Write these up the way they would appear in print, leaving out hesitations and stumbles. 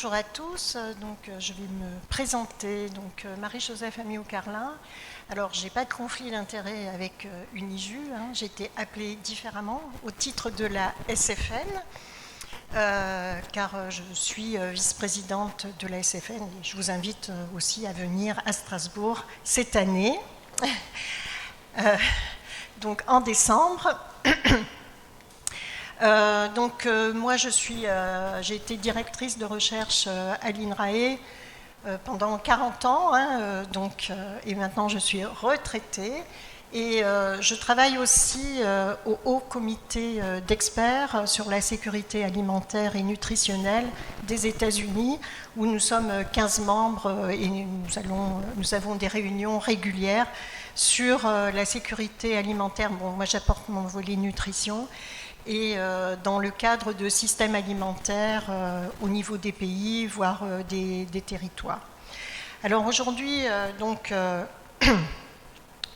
Bonjour à tous, je vais me présenter, Marie-Joseph Amiot-Carlin. Alors j'ai pas de conflit d'intérêt avec Uniju, j'ai été appelée différemment au titre de la SFN, car je suis vice-présidente de la SFN et je vous invite aussi à venir à Strasbourg cette année, donc en décembre. Moi j'ai été directrice de recherche à l'INRAE pendant 40 ans, et maintenant je suis retraitée. Et je travaille aussi au Haut Comité d'experts sur la sécurité alimentaire et nutritionnelle des États-Unis, où nous sommes 15 membres et nous avons des réunions régulières sur la sécurité alimentaire. Bon, moi j'apporte mon volet nutrition. Et dans le cadre de systèmes alimentaires au niveau des pays, voire des territoires. Alors aujourd'hui,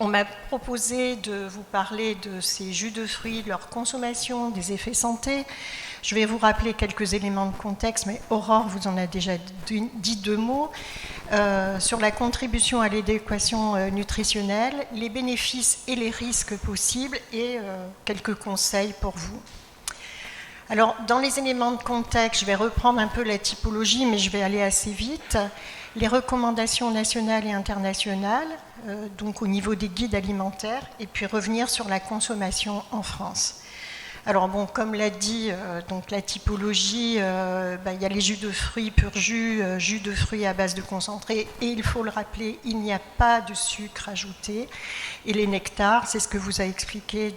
on m'a proposé de vous parler de ces jus de fruits, de leur consommation, des effets santé. Je vais vous rappeler quelques éléments de contexte, mais Aurore vous en a déjà dit deux mots. Sur la contribution à l'adéquation nutritionnelle, les bénéfices et les risques possibles et quelques conseils pour vous. Alors, dans les éléments de contexte, je vais reprendre un peu la typologie, mais je vais aller assez vite. Les recommandations nationales et internationales, donc au niveau des guides alimentaires, et puis revenir sur la consommation en France. Alors bon, comme l'a dit la typologie, il y a les jus de fruits pur jus, jus de fruits à base de concentré, et il faut le rappeler, il n'y a pas de sucre ajouté. Et les nectars, c'est ce que vous a expliqué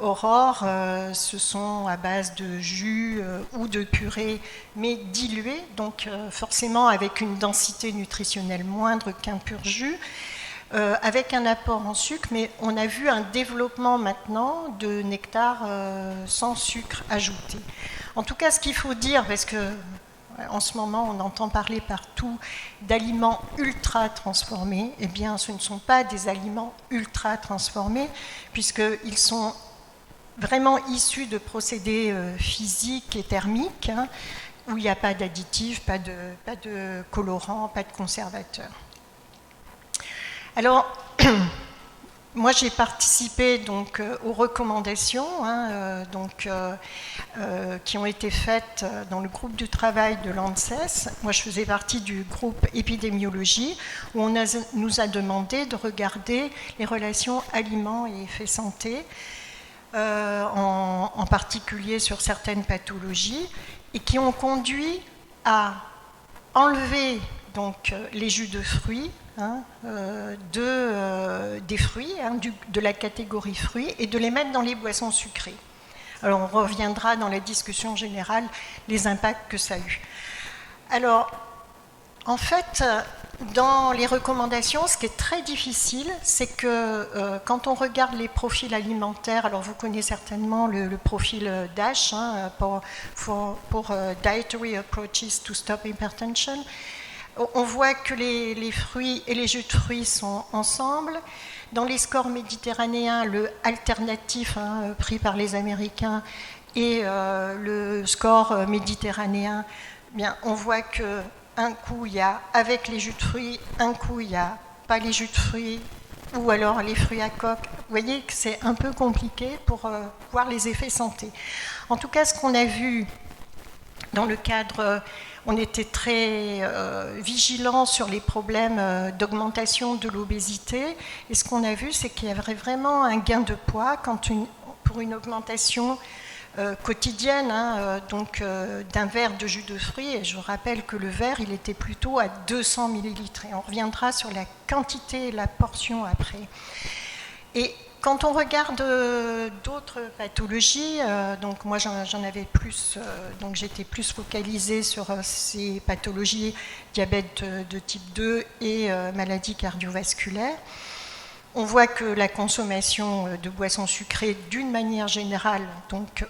Aurore, ce sont à base de jus ou de purée, mais dilués, donc forcément avec une densité nutritionnelle moindre qu'un pur jus. Avec un apport en sucre, mais on a vu un développement maintenant de nectar sans sucre ajouté. En tout cas, ce qu'il faut dire, parce que en ce moment on entend parler partout d'aliments ultra transformés, eh bien ce ne sont pas des aliments ultra transformés, puisqu'ils sont vraiment issus de procédés physiques et thermiques, où il n'y a pas d'additifs, pas de colorants, pas de conservateurs. Alors, moi j'ai participé aux recommandations qui ont été faites dans le groupe de travail de l'ANSES. Moi je faisais partie du groupe épidémiologie, où on nous a demandé de regarder les relations aliments et effets santé, en particulier sur certaines pathologies, et qui ont conduit à enlever les jus de fruits, des fruits, de la catégorie fruits, et de les mettre dans les boissons sucrées. Alors on reviendra dans la discussion générale les impacts que ça a eu. Alors, en fait, dans les recommandations, ce qui est très difficile, c'est que quand on regarde les profils alimentaires, alors vous connaissez certainement le profil DASH, pour Dietary Approaches to Stop Hypertension. On voit que les fruits et les jus de fruits sont ensemble. Dans les scores méditerranéens, le alternatif pris par les Américains et le score méditerranéen, on voit qu'un coup il y a avec les jus de fruits, un coup il n'y a pas les jus de fruits, ou alors les fruits à coque. Vous voyez que c'est un peu compliqué pour voir les effets santé. En tout cas, ce qu'on a vu dans le cadre... On était très vigilants sur les problèmes d'augmentation de l'obésité. Et ce qu'on a vu, c'est qu'il y avait vraiment un gain de poids pour une augmentation quotidienne d'un verre de jus de fruits. Et je rappelle que le verre, il était plutôt à 200 millilitres. Et on reviendra sur la quantité et la portion après. Et quand on regarde d'autres pathologies, moi j'en avais plus, j'étais plus focalisée sur ces pathologies, diabète de type 2 et maladies cardiovasculaires. On voit que la consommation de boissons sucrées, d'une manière générale,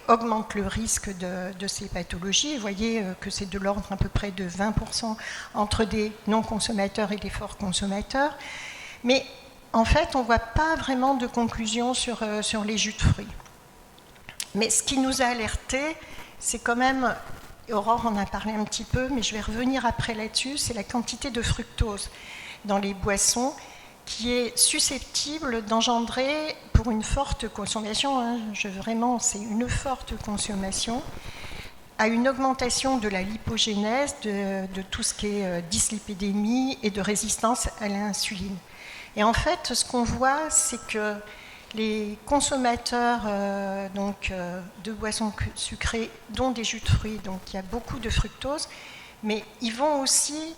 augmente le risque de ces pathologies. Vous voyez que c'est de l'ordre à peu près de 20% entre des non-consommateurs et des forts consommateurs. Mais en fait, on ne voit pas vraiment de conclusion sur les jus de fruits. Mais ce qui nous a alertés, c'est quand même Aurore en a parlé un petit peu, mais je vais revenir après là-dessus, c'est la quantité de fructose dans les boissons qui est susceptible d'engendrer, pour une forte consommation, hein, vraiment c'est une forte consommation, à une augmentation de la lipogénèse, de tout ce qui est dyslipidémie et de résistance à l'insuline. Et en fait, ce qu'on voit, c'est que les consommateurs de boissons sucrées, dont des jus de fruits, donc il y a beaucoup de fructose, mais ils vont aussi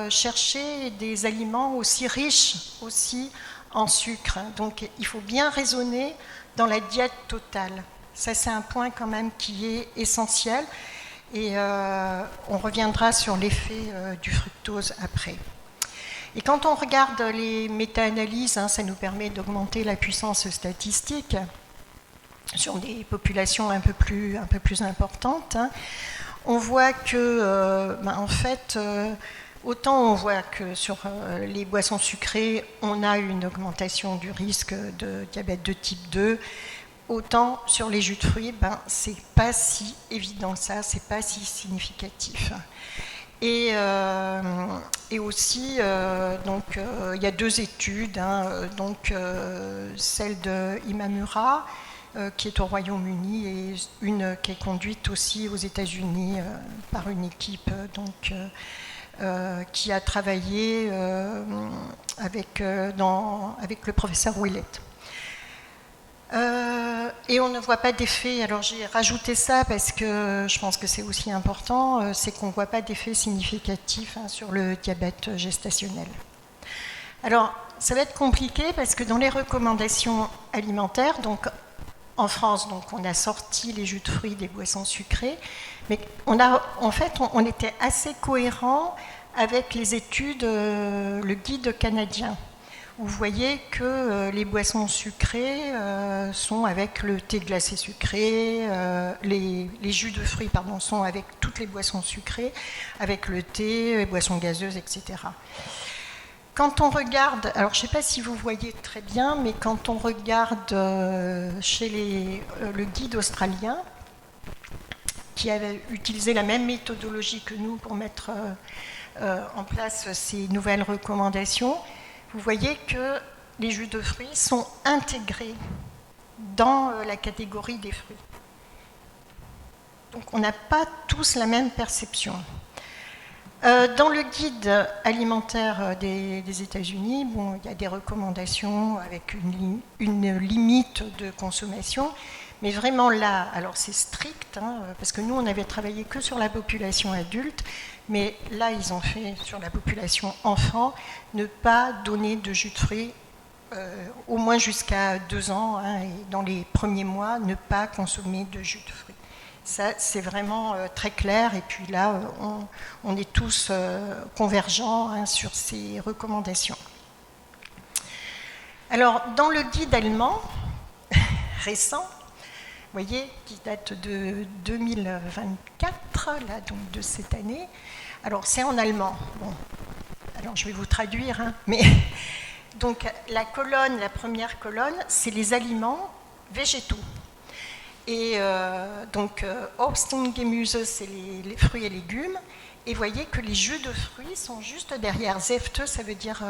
chercher des aliments aussi riches aussi en sucre. Donc il faut bien raisonner dans la diète totale. Ça, c'est un point quand même qui est essentiel. Et on reviendra sur l'effet du fructose après. Et quand on regarde les méta-analyses, hein, ça nous permet d'augmenter la puissance statistique sur des populations un peu plus importantes. Hein. On voit que, en fait, autant on voit que sur les boissons sucrées, on a une augmentation du risque de diabète de type 2, autant sur les jus de fruits, c'est pas si évident ça, c'est pas si significatif. Et aussi, il y a deux études, hein, celle de Imamura, qui est au Royaume-Uni, et une qui est conduite aussi aux États-Unis par une équipe qui a travaillé avec le professeur Willett. Et on ne voit pas d'effet, alors j'ai rajouté ça parce que je pense que c'est aussi important, c'est qu'on ne voit pas d'effet significatif sur le diabète gestationnel. Alors, ça va être compliqué parce que dans les recommandations alimentaires, donc en France, donc on a sorti les jus de fruits des boissons sucrées, mais on était assez cohérent avec les études, le guide canadien. Vous voyez que les boissons sucrées sont avec le thé glacé sucré, les jus de fruits sont avec toutes les boissons sucrées, avec le thé, les boissons gazeuses, etc. Quand on regarde, alors je ne sais pas si vous voyez très bien, mais quand on regarde chez le guide australien, qui avait utilisé la même méthodologie que nous pour mettre en place ces nouvelles recommandations, vous voyez que les jus de fruits sont intégrés dans la catégorie des fruits. Donc on n'a pas tous la même perception. Dans le guide alimentaire des États-Unis, il y a des recommandations avec une limite de consommation, mais vraiment là, alors c'est strict, hein, parce que nous on avait travaillé que sur la population adulte, mais là ils ont fait sur la population enfant, ne pas donner de jus de fruits au moins jusqu'à 2 ans, hein, et dans les premiers mois, ne pas consommer de jus de fruits. Ça, c'est vraiment très clair, et puis là, on est tous convergents, hein, sur ces recommandations. Alors, dans le guide allemand récent, vous voyez, qui date de 2024, là, donc de cette année, alors c'est en allemand. Bon, alors je vais vous traduire, hein, mais donc la première colonne, c'est les aliments végétaux. Et Obst und Gemüse, c'est les fruits et légumes. Et vous voyez que les jus de fruits sont juste derrière. Säfte, ça veut dire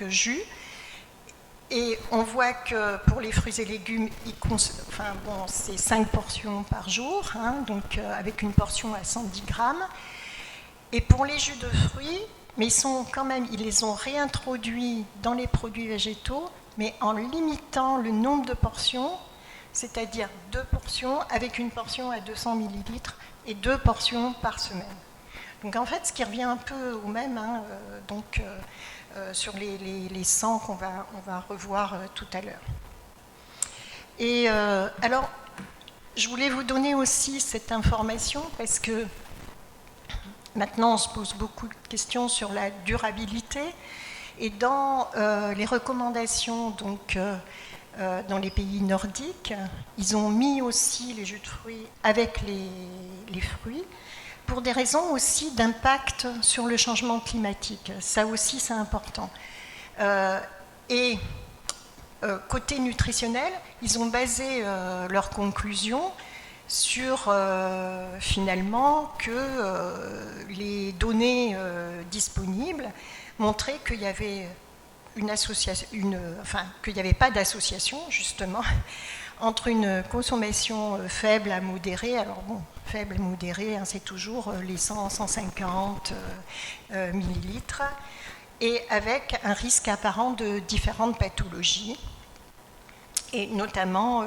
jus. Et on voit que pour les fruits et légumes, c'est 5 portions par jour, hein, avec une portion à 110 grammes. Et pour les jus de fruits, mais ils les ont réintroduits dans les produits végétaux, mais en limitant le nombre de portions, c'est-à-dire 2 portions avec une portion à 200 ml et 2 portions par semaine. Donc en fait, ce qui revient un peu au même, hein, sur les 100 qu'on va revoir tout à l'heure. Et alors, je voulais vous donner aussi cette information parce que maintenant, on se pose beaucoup de questions sur la durabilité. Et dans les recommandations, dans les pays nordiques, ils ont mis aussi les jus de fruits avec les fruits pour des raisons aussi d'impact sur le changement climatique. Ça aussi, c'est important. Côté nutritionnel, ils ont basé leurs conclusions sur finalement que les données disponibles montraient qu'il y avait une association, qu'il n'y avait pas d'association justement entre une consommation faible à modérée. Alors bon, faible et modérée, hein, c'est toujours les 100-150 millilitres, et avec un risque apparent de différentes pathologies, et notamment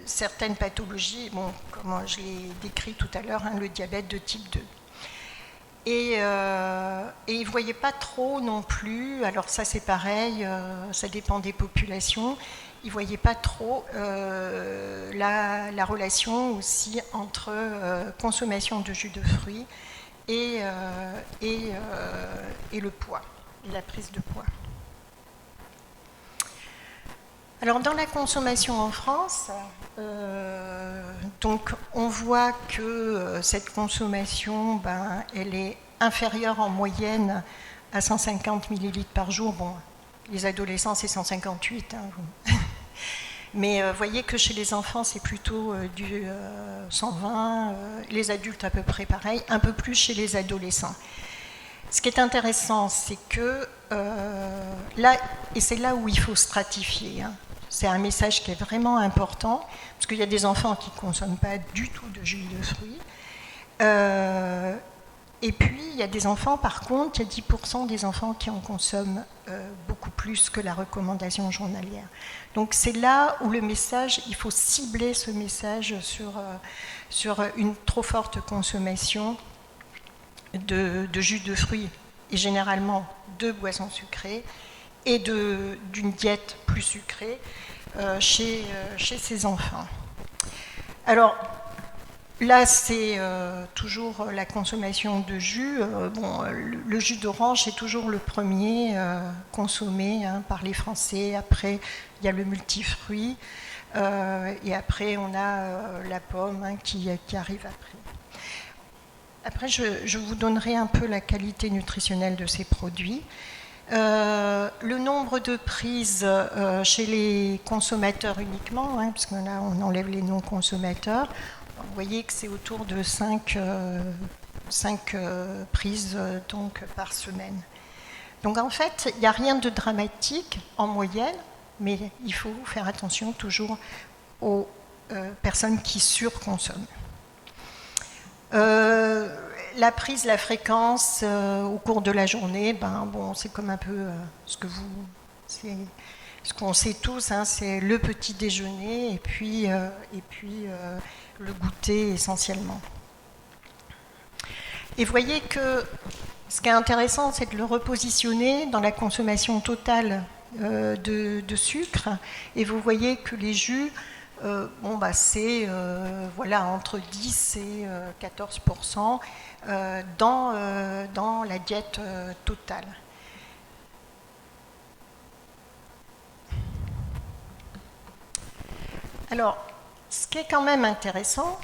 certaines pathologies, bon, comme je l'ai décrit tout à l'heure, hein, le diabète de type 2. Et ils ne voyaient pas trop non plus, alors ça c'est pareil, ça dépend des populations, ils ne voyaient pas trop la relation aussi entre consommation de jus de fruits et le poids, et la prise de poids. Alors dans la consommation en France, donc on voit que cette consommation, elle est inférieure en moyenne à 150 ml par jour. Bon, les adolescents c'est 158, hein, mais vous voyez que chez les enfants c'est plutôt du 120, les adultes à peu près pareil, un peu plus chez les adolescents. Ce qui est intéressant, c'est que là, et c'est là où il faut stratifier, hein, c'est un message qui est vraiment important, parce qu'il y a des enfants qui ne consomment pas du tout de jus de fruits. Et puis, il y a des enfants, par contre, il y a 10% des enfants qui en consomment beaucoup plus que la recommandation journalière. Donc, c'est là où le message, il faut cibler ce message sur une trop forte consommation de jus de fruits, et généralement de boissons sucrées, et d'une diète plus sucrée chez ces enfants. Alors là, c'est toujours la consommation de jus. Bon, le jus d'orange est toujours le premier consommé, hein, par les Français. Après, il y a le multifruit, et après, on a la pomme, hein, qui arrive après. Après, je vous donnerai un peu la qualité nutritionnelle de ces produits. Le nombre de prises chez les consommateurs uniquement, hein, parce que là on enlève les non-consommateurs, vous voyez que c'est autour de 5 prises donc, par semaine. Donc en fait, il n'y a rien de dramatique en moyenne, mais il faut faire attention toujours aux personnes qui surconsomment. La prise, la fréquence au cours de la journée, bon, c'est comme un peu ce qu'on sait tous, hein, c'est le petit déjeuner et puis le goûter essentiellement. Et vous voyez que ce qui est intéressant, c'est de le repositionner dans la consommation totale de sucre, et vous voyez que les jus, c'est voilà, entre 10 et 14% dans la diète totale. Alors, ce qui est quand même intéressant,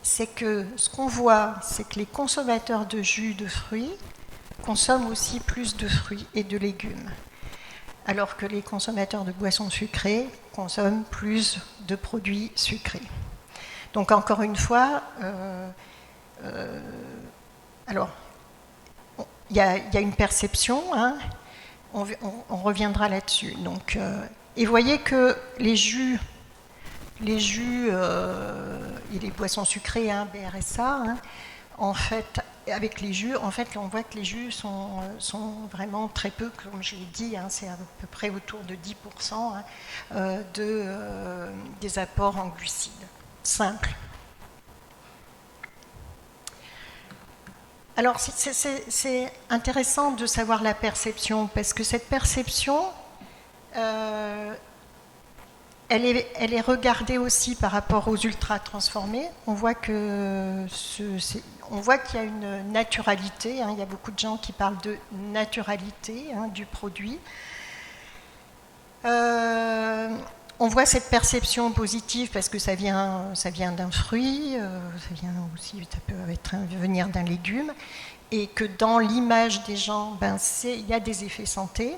c'est que ce qu'on voit, c'est que les consommateurs de jus de fruits consomment aussi plus de fruits et de légumes, alors que les consommateurs de boissons sucrées consomment plus de produits sucrés. Donc encore une fois, alors il y a une perception, hein, on reviendra là-dessus. Donc, et vous voyez que les jus et les boissons sucrées, hein, BRSA, hein, en fait, avec les jus, en fait, on voit que les jus sont vraiment très peu, comme je l'ai dit, hein, c'est à peu près autour de 10%, hein, des apports en glucides simples. Alors, c'est intéressant de savoir la perception, parce que cette perception, elle est regardée aussi par rapport aux ultra-transformés. On voit qu'il y a une naturalité, hein, il y a beaucoup de gens qui parlent de naturalité, hein, du produit. On voit cette perception positive parce que ça vient d'un fruit, ça vient aussi, ça peut venir d'un légume, et que dans l'image des gens, il y a des effets santé,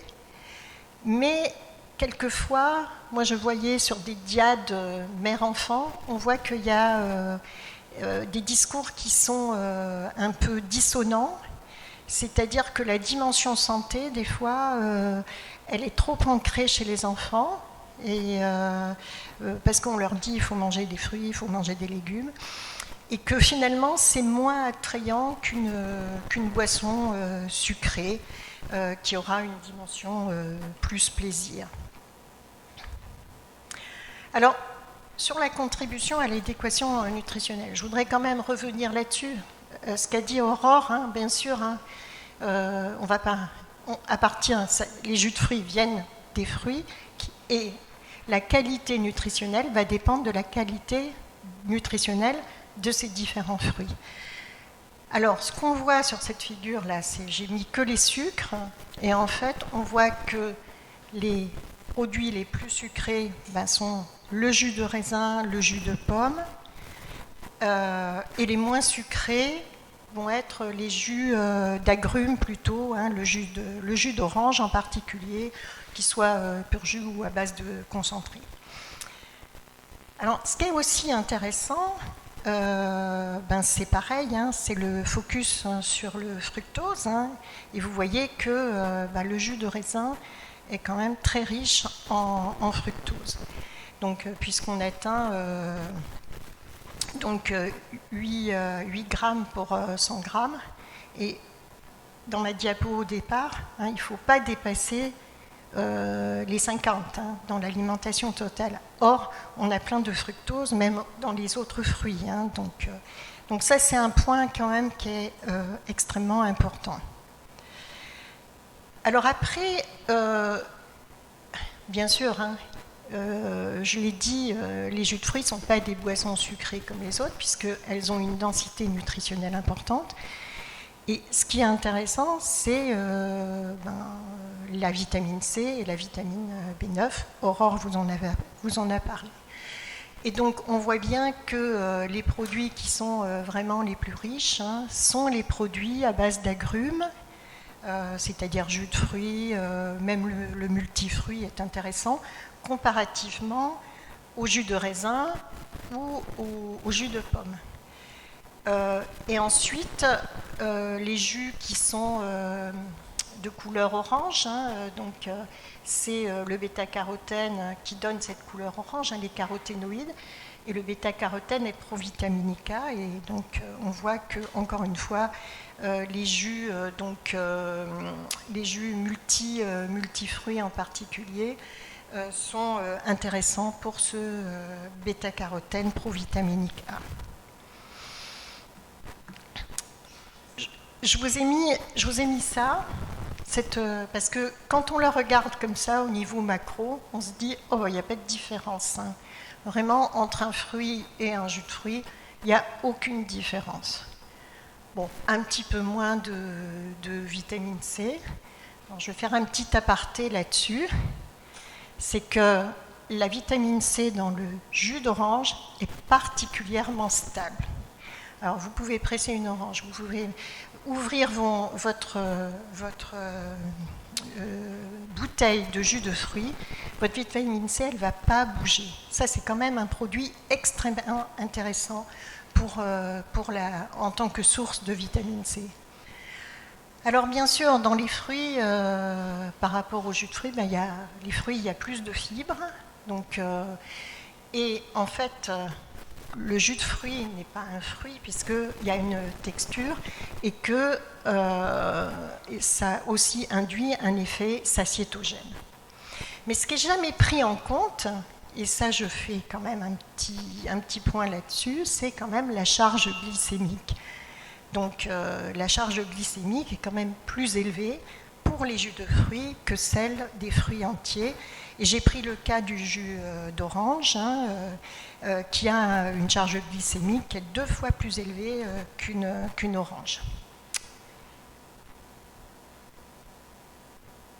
mais quelquefois, moi je voyais sur des diades mère-enfant, on voit qu'il y a des discours qui sont un peu dissonants, c'est-à-dire que la dimension santé, des fois, elle est trop ancrée chez les enfants, et, parce qu'on leur dit il faut manger des fruits, il faut manger des légumes, et que finalement c'est moins attrayant qu'une boisson sucrée qui aura une dimension plus plaisir. Alors, sur la contribution à l'adéquation nutritionnelle, je voudrais quand même revenir là-dessus. Ce qu'a dit Aurore, hein, bien sûr, hein, on va pas, les jus de fruits viennent des fruits et la qualité nutritionnelle va dépendre de la qualité nutritionnelle de ces différents fruits. Alors, ce qu'on voit sur cette figure-là, c'est j'ai mis que les sucres, et en fait, on voit que les produits les plus sucrés sont le jus de raisin, le jus de pomme, et les moins sucrés vont être les jus d'agrumes plutôt, hein, le jus d'orange en particulier, qu'il soit pur jus ou à base de concentré. Alors, ce qui est aussi intéressant, c'est pareil, hein, c'est le focus sur le fructose, hein, et vous voyez que le jus de raisin est quand même très riche en fructose. Donc, puisqu'on atteint 8 grammes pour 100 grammes, et dans ma diapo au départ, hein, il ne faut pas dépasser les 50 hein, dans l'alimentation totale. Or, on a plein de fructose, même dans les autres fruits. Hein, donc ça, c'est un point quand même qui est extrêmement important. Alors après, bien sûr, hein, je l'ai dit, les jus de fruits ne sont pas des boissons sucrées comme les autres, puisqu'elles ont une densité nutritionnelle importante. Et ce qui est intéressant, c'est la vitamine C et la vitamine B9. Aurore vous en a parlé. Et donc, on voit bien que les produits qui sont vraiment les plus riches hein, sont les produits à base d'agrumes, c'est-à-dire jus de fruits, même le multifruit est intéressant, comparativement au jus de raisin ou au jus de pomme. Et ensuite, les jus qui sont de couleur orange, hein, c'est le bêta-carotène qui donne cette couleur orange, hein, les caroténoïdes, et le bêta-carotène est provitaminique A, et donc on voit que, encore une fois, les jus multifruits en particulier sont intéressants pour ce bêta-carotène provitaminique A. Je vous ai mis ça, parce que quand on la regarde comme ça au niveau macro, on se dit « oh, il n'y a pas de différence hein. ». Vraiment, entre un fruit et un jus de fruit, il n'y a aucune différence. Bon, un petit peu moins de vitamine C. Alors, je vais faire un petit aparté là-dessus. C'est que la vitamine C dans le jus d'orange est particulièrement stable. Alors, vous pouvez presser une orange, vous pouvez ouvrir votre bouteille de jus de fruits, votre vitamine C, elle ne va pas bouger. Ça, c'est quand même un produit extrêmement intéressant en tant que source de vitamine C. Alors, bien sûr, dans les fruits, par rapport au jus de fruits, les fruits, il y a plus de fibres. Et en fait, le jus de fruits n'est pas un fruit puisqu'il y a une texture et que ça aussi induit un effet satiétogène. Mais ce qui n'est jamais pris en compte, et ça je fais quand même un petit point là-dessus, c'est quand même la charge glycémique. Donc la charge glycémique est quand même plus élevée pour les jus de fruits que celle des fruits entiers. Et j'ai pris le cas du jus d'orange, hein, qui a une charge glycémique qui est 2 fois plus élevée qu'une orange.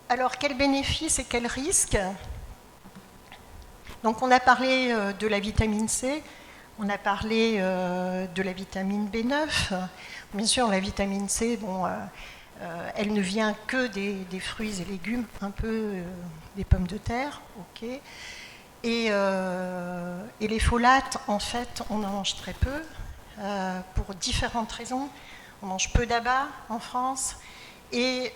Alors, quels bénéfices et quels risques ? Donc, on a parlé de la vitamine C, on a parlé de la vitamine B9. Bien sûr, la vitamine C, Elle ne vient que des fruits et légumes, un peu des pommes de terre, ok. Et les folates, en fait, on en mange très peu, pour différentes raisons. On mange peu d'abats en France. Et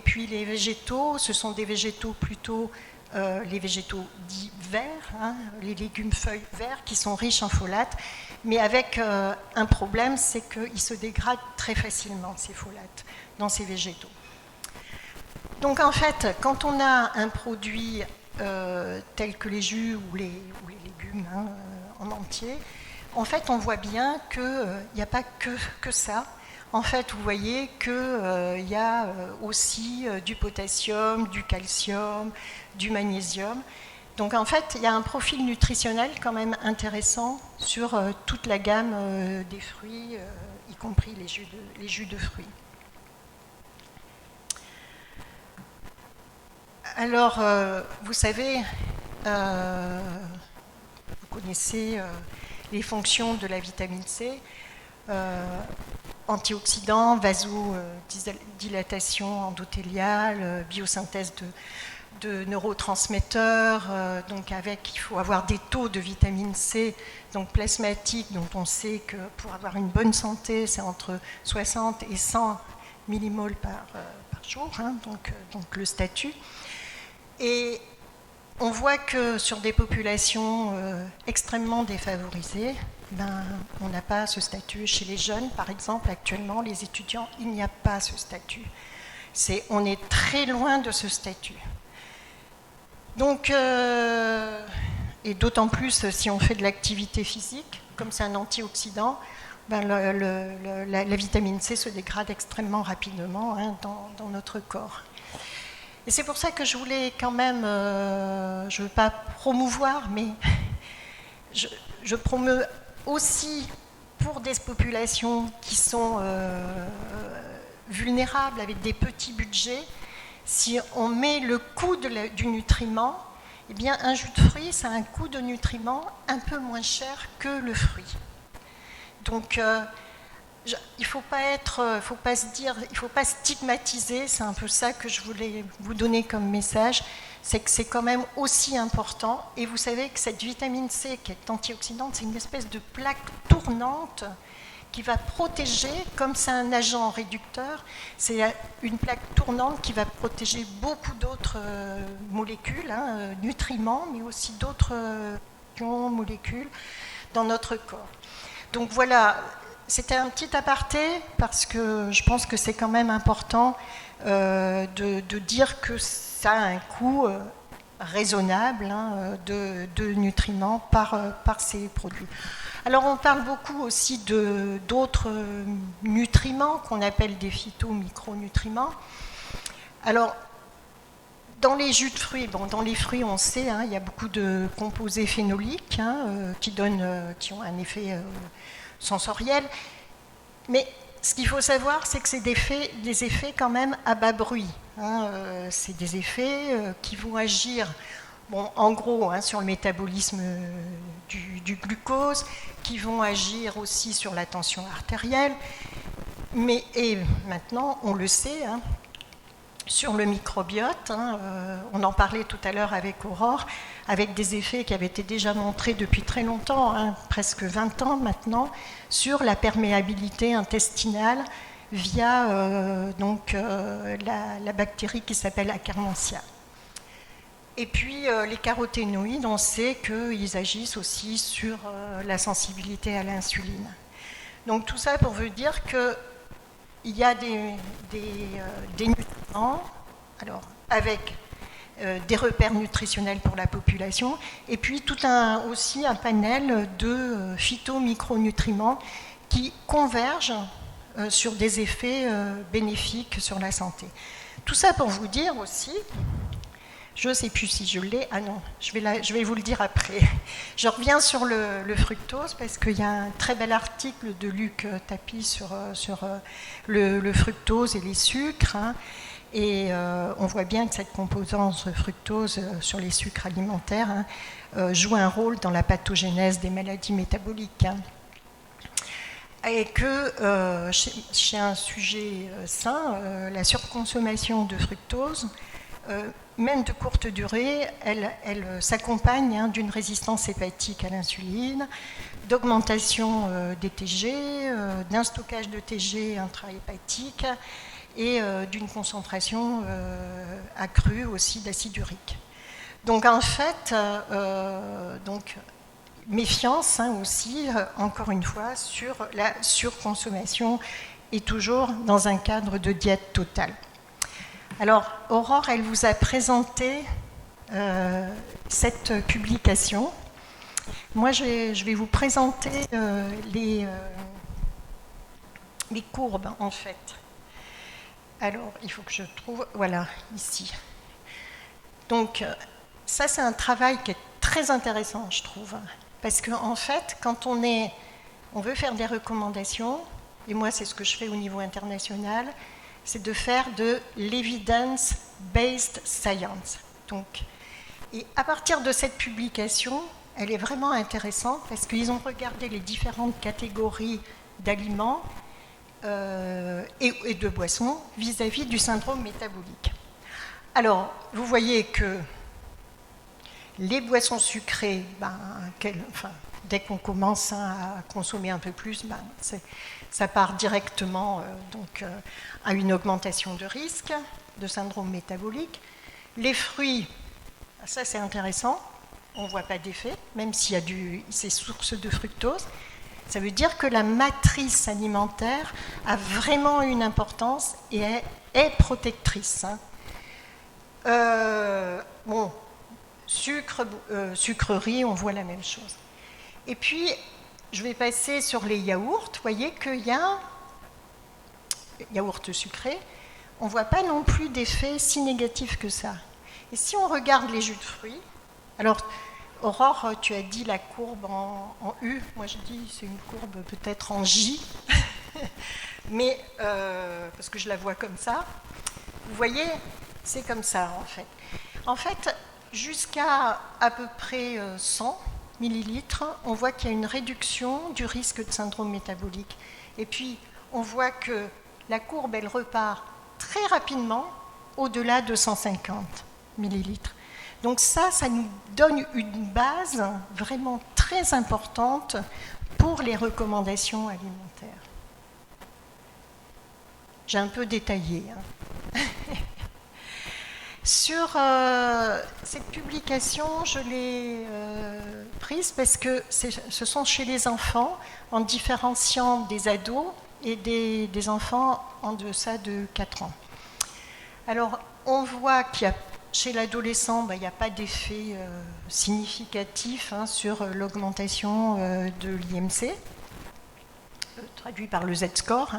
puis les végétaux, ce sont des végétaux plutôt, les végétaux dits verts, hein, les légumes feuilles verts qui sont riches en folates, mais avec un problème, c'est qu'ils se dégradent très facilement, ces folates, dans ces végétaux. Donc en fait, quand on a un produit tel que les jus ou les légumes, hein, en entier, en fait on voit bien qu'il n'y a pas que ça. En fait, vous voyez qu'il y a aussi du potassium, du calcium, du magnésium. Donc en fait, il y a un profil nutritionnel quand même intéressant sur toute la gamme des fruits, y compris les jus de fruits. Alors, vous savez, vous connaissez les fonctions de la vitamine C. Antioxydants, vasodilatation endothéliale, biosynthèse de neurotransmetteurs. Donc il faut avoir des taux de vitamine C, donc plasmatiques, dont on sait que pour avoir une bonne santé, c'est entre 60 et 100 millimoles par jour, hein, donc le statut. Et on voit que sur des populations extrêmement défavorisées, on n'a pas ce statut. Chez les jeunes, par exemple, actuellement, les étudiants, il n'y a pas ce statut. On est très loin de ce statut. Donc, et d'autant plus si on fait de l'activité physique, comme c'est un antioxydant, la vitamine C se dégrade extrêmement rapidement, hein, dans notre corps. Et c'est pour ça que je voulais quand même, je ne veux pas promouvoir, mais je promeus aussi pour des populations qui sont vulnérables, avec des petits budgets. Si on met le coût du nutriment, eh bien un jus de fruits, ça a un coût de nutriment un peu moins cher que le fruit. Donc il ne faut pas stigmatiser, c'est un peu ça que je voulais vous donner comme message, c'est que c'est quand même aussi important. Et vous savez que cette vitamine C qui est antioxydante, c'est une espèce de plaque tournante qui va protéger, comme c'est un agent réducteur, c'est une plaque tournante qui va protéger beaucoup d'autres molécules, hein, nutriments, mais aussi d'autres molécules dans notre corps. Donc voilà. C'était un petit aparté parce que je pense que c'est quand même important de dire que ça a un coût raisonnable, hein, de nutriments par ces produits. Alors on parle beaucoup aussi d'autres nutriments qu'on appelle des phytomicronutriments. Alors dans les jus de fruits, dans les fruits on sait, hein, il y a beaucoup de composés phénoliques, hein, qui ont un effet sensoriel, mais ce qu'il faut savoir, c'est que c'est des effets quand même à bas bruit, hein. C'est des effets qui vont agir, en gros, hein, sur le métabolisme du glucose, qui vont agir aussi sur la tension artérielle, et maintenant, on le sait, hein, sur le microbiote, hein, on en parlait tout à l'heure avec Aurore, avec des effets qui avaient été déjà montrés depuis très longtemps, hein, presque 20 ans maintenant, sur la perméabilité intestinale via la bactérie qui s'appelle Akkermansia. Et puis les caroténoïdes, on sait qu'ils agissent aussi sur la sensibilité à l'insuline. Donc tout ça pour vous dire qu'il y a des nutriments, alors avec des repères nutritionnels pour la population, et puis aussi un panel de phytomicronutriments qui convergent sur des effets bénéfiques sur la santé. Tout ça pour vous dire aussi, je ne sais plus si je l'ai, ah non, je vais vous le dire après. Je reviens sur le fructose parce qu'il y a un très bel article de Luc Tapie sur le fructose et les sucres, hein. Et on voit bien que cette composante fructose sur les sucres alimentaires, hein, joue un rôle dans la pathogénèse des maladies métaboliques, hein. et que chez un sujet sain, la surconsommation de fructose, même de courte durée, elle s'accompagne d'une résistance hépatique à l'insuline, d'augmentation des TG, d'un stockage de TG intrahépatique et d'une concentration accrue aussi d'acide urique. Donc en fait, méfiance aussi, encore une fois, sur la surconsommation et toujours dans un cadre de diète totale. Alors, Aurore, elle vous a présenté cette publication. Moi, je vais vous présenter les courbes, en fait. Alors, il faut que je trouve... Voilà, ici. Donc, ça, c'est un travail qui est très intéressant, je trouve. Parce qu'en fait, quand on veut faire des recommandations, et moi, c'est ce que je fais au niveau international, c'est de faire de l'evidence-based science. Donc, et à partir de cette publication, elle est vraiment intéressante parce qu'ils ont regardé les différentes catégories d'aliments et de boissons vis-à-vis du syndrome métabolique. Alors, vous voyez que les boissons sucrées, dès qu'on commence à consommer un peu plus, ça part directement à une augmentation de risque de syndrome métabolique. Les fruits, ça c'est intéressant, on ne voit pas d'effet, même s'il y a ces sources de fructose. Ça veut dire que la matrice alimentaire a vraiment une importance et est protectrice. Sucreries, on voit la même chose. Et puis, je vais passer sur les yaourts. Vous voyez qu'il y a yaourt sucré. On ne voit pas non plus d'effet si négatif que ça. Et si on regarde les jus de fruits, alors, Aurore, tu as dit la courbe en U. Moi, je dis c'est une courbe peut-être en J. Mais, parce que je la vois comme ça. Vous voyez, c'est comme ça, en fait. En fait, jusqu'à à peu près 100 millilitres, on voit qu'il y a une réduction du risque de syndrome métabolique. Et puis, on voit que la courbe, elle repart très rapidement au-delà de 150 millilitres. Donc ça nous donne une base vraiment très importante pour les recommandations alimentaires. J'ai un peu détaillé. Sur cette publication, je l'ai prise parce que ce sont chez les enfants, en différenciant des ados et des enfants en deçà de 4 ans. Alors, on voit qu'il y a, chez l'adolescent, il n'y a pas d'effet significatif sur l'augmentation de l'IMC, traduit par le Z-score.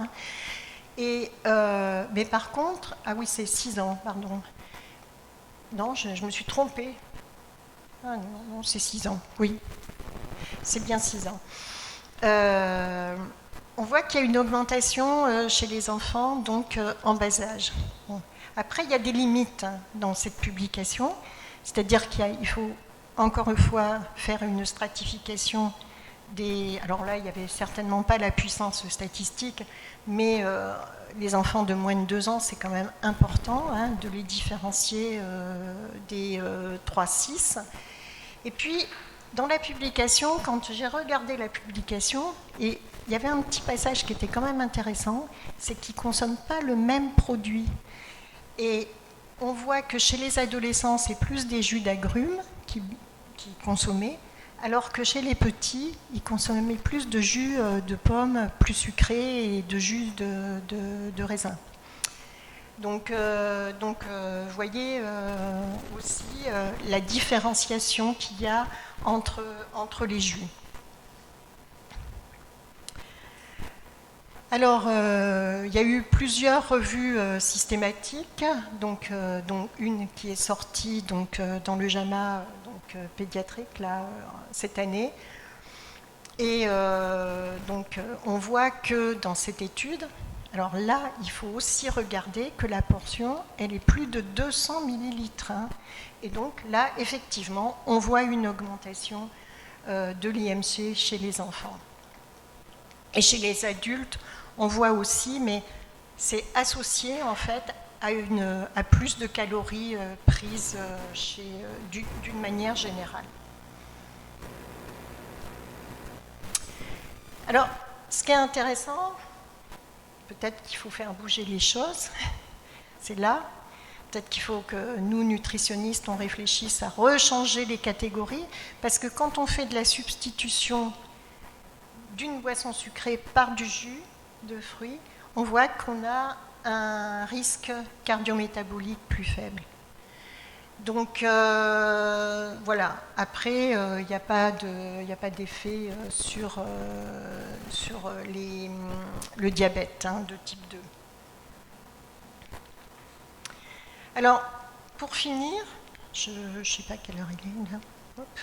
Mais par contre, ah oui, c'est 6 ans, pardon. Non, je me suis trompée. Ah non, c'est 6 ans, oui. C'est bien 6 ans. On voit qu'il y a une augmentation chez les enfants, donc en bas âge. Bon. Après, il y a des limites dans cette publication, c'est-à-dire qu'il faut encore une fois faire une stratification des... Alors là, il n'y avait certainement pas la puissance statistique, mais les enfants de moins de 2 ans, c'est quand même important de les différencier des 3-6. Et puis, dans la publication, quand j'ai regardé la publication, et il y avait un petit passage qui était quand même intéressant, c'est qu'ils ne consomment pas le même produit. Et on voit que chez les adolescents, c'est plus des jus d'agrumes qui consommaient, alors que chez les petits, ils consommaient plus de jus de pommes plus sucrés et de jus de raisin. Donc vous voyez aussi la différenciation qu'il y a entre les jus. Alors, il y a eu plusieurs revues systématiques, dont une qui est sortie dans le JAMA pédiatrique là, cette année. Et on voit que dans cette étude, alors là, il faut aussi regarder que la portion, elle est plus de 200 millilitres. Et donc là, effectivement, on voit une augmentation de l'IMC chez les enfants. Et chez les adultes, on voit aussi, mais c'est associé en fait à plus de calories prises d'une manière générale. Alors, ce qui est intéressant, peut-être qu'il faut faire bouger les choses, c'est là. Peut-être qu'il faut que nous, nutritionnistes, on réfléchisse à rechanger les catégories, parce que quand on fait de la substitution d'une boisson sucrée par du jus de fruits, on voit qu'on a un risque cardiométabolique plus faible. Donc voilà, après, il n'y a pas d'effet sur le diabète de type 2. Alors, pour finir, je ne sais pas quelle heure il est là. Hop.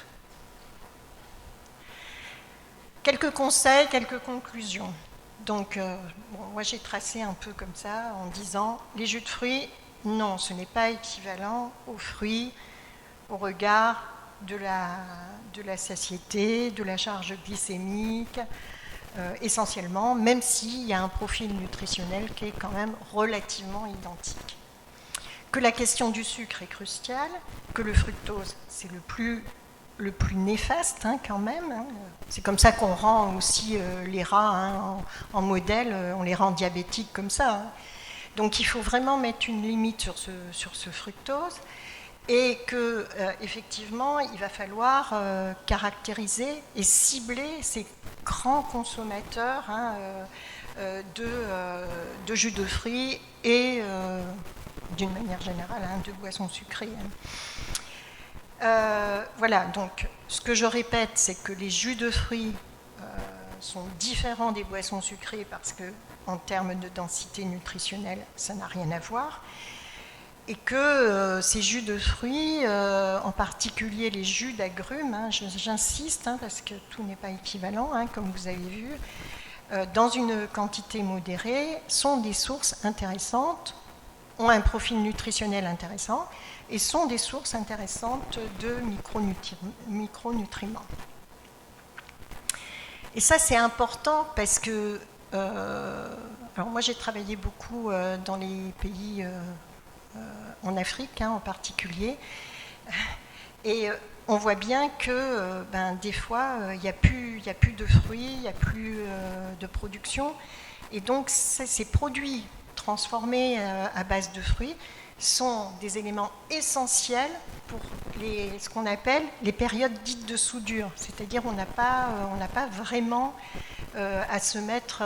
Quelques conseils, quelques conclusions. Donc, moi j'ai tracé un peu comme ça en disant les jus de fruits, non, ce n'est pas équivalent aux fruits au regard de la satiété, de la charge glycémique, essentiellement, même s'il y a un profil nutritionnel qui est quand même relativement identique. Que la question du sucre est cruciale, que le fructose, c'est le plus néfaste quand même. C'est comme ça qu'on rend aussi les rats en modèle, on les rend diabétiques comme ça. Donc il faut vraiment mettre une limite sur ce fructose et que effectivement il va falloir caractériser et cibler ces grands consommateurs de jus de fruits et d'une manière générale de boissons sucrées. Voilà, donc ce que je répète, c'est que les jus de fruits sont différents des boissons sucrées parce que en termes de densité nutritionnelle, ça n'a rien à voir. Et que ces jus de fruits, en particulier les jus d'agrumes, j'insiste parce que tout n'est pas équivalent, comme vous avez vu, dans une quantité modérée, sont des sources intéressantes, ont un profil nutritionnel intéressant et sont des sources intéressantes de micronutriments. Et ça, c'est important parce que, alors moi j'ai travaillé beaucoup dans les pays en Afrique en particulier, et on voit bien que des fois il n'y a plus de fruits, il n'y a plus de production, et donc ces produits transformés à base de fruits sont des éléments essentiels pour ce qu'on appelle les périodes dites de soudure, c'est-à-dire on n'a pas vraiment à se mettre,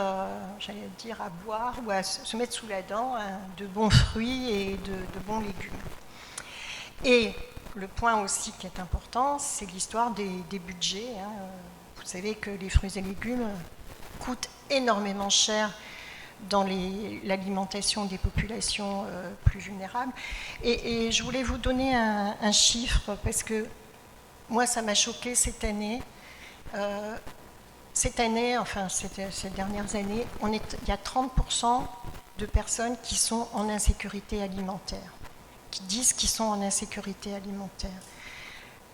j'allais dire, à boire ou à se mettre sous la dent de bons fruits et de bons légumes. Et le point aussi qui est important, c'est l'histoire des budgets. Vous savez que les fruits et légumes coûtent énormément cher dans l'alimentation des populations plus vulnérables. Et je voulais vous donner un chiffre, parce que moi, ça m'a choqué cette année. Cette année, enfin ces dernières années, il y a 30% de personnes qui sont en insécurité alimentaire, qui disent qu'ils sont en insécurité alimentaire.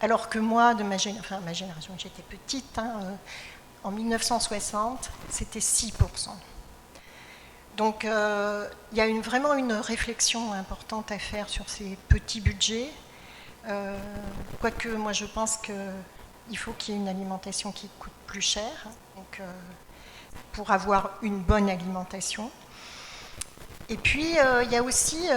Alors que moi, de ma génération, j'étais petite, en 1960, c'était 6%. Donc il y a vraiment une réflexion importante à faire sur ces petits budgets, quoique moi je pense qu'il faut qu'il y ait une alimentation qui coûte plus cher, donc, pour avoir une bonne alimentation. Et puis il y a aussi,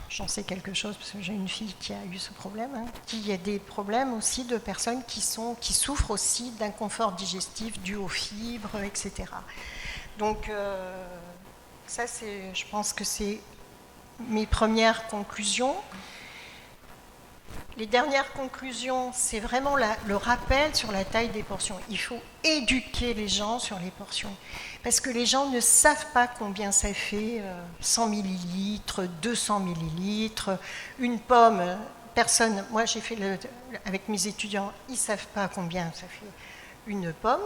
j'en sais quelque chose parce que j'ai une fille qui a eu ce problème, il y a des problèmes aussi de personnes qui souffrent aussi d'inconfort digestif dû aux fibres, etc. Donc ça, je pense que c'est mes premières conclusions. Les dernières conclusions, c'est vraiment le rappel sur la taille des portions. Il faut éduquer les gens sur les portions. Parce que les gens ne savent pas combien ça fait 100 millilitres, 200 millilitres, une pomme. Personne, moi j'ai fait avec mes étudiants, ils ne savent pas combien ça fait une pomme.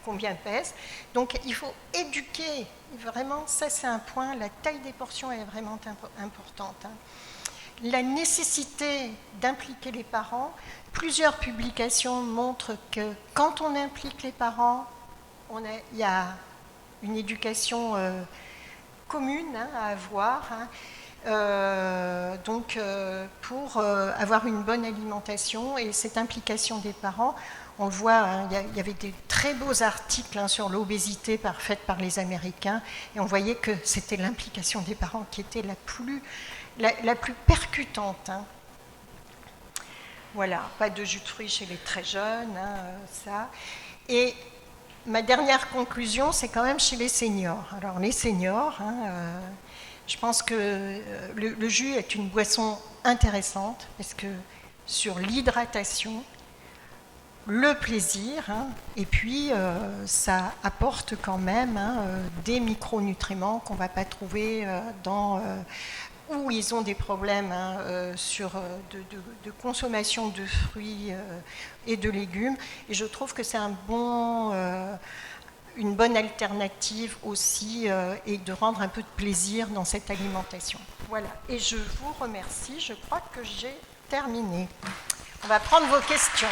Combien pèse. Donc il faut éduquer, vraiment, ça c'est un point, la taille des portions est vraiment importante. La nécessité d'impliquer les parents, plusieurs publications montrent que quand on implique les parents, il y a une éducation commune à avoir, donc pour avoir une bonne alimentation et cette implication des parents. On le voit, il y avait des très beaux articles sur l'obésité faite par les Américains, et on voyait que c'était l'implication des parents qui était la plus percutante. Voilà, pas de jus de fruits chez les très jeunes, ça. Et ma dernière conclusion, c'est quand même chez les seniors. Alors les seniors, je pense que le jus est une boisson intéressante, parce que sur l'hydratation, le plaisir, et puis ça apporte quand même des micronutriments qu'on ne va pas trouver où ils ont des problèmes de consommation de fruits et de légumes. Et je trouve que c'est une bonne alternative aussi et de rendre un peu de plaisir dans cette alimentation. Voilà, et je vous remercie, je crois que j'ai terminé. On va prendre vos questions.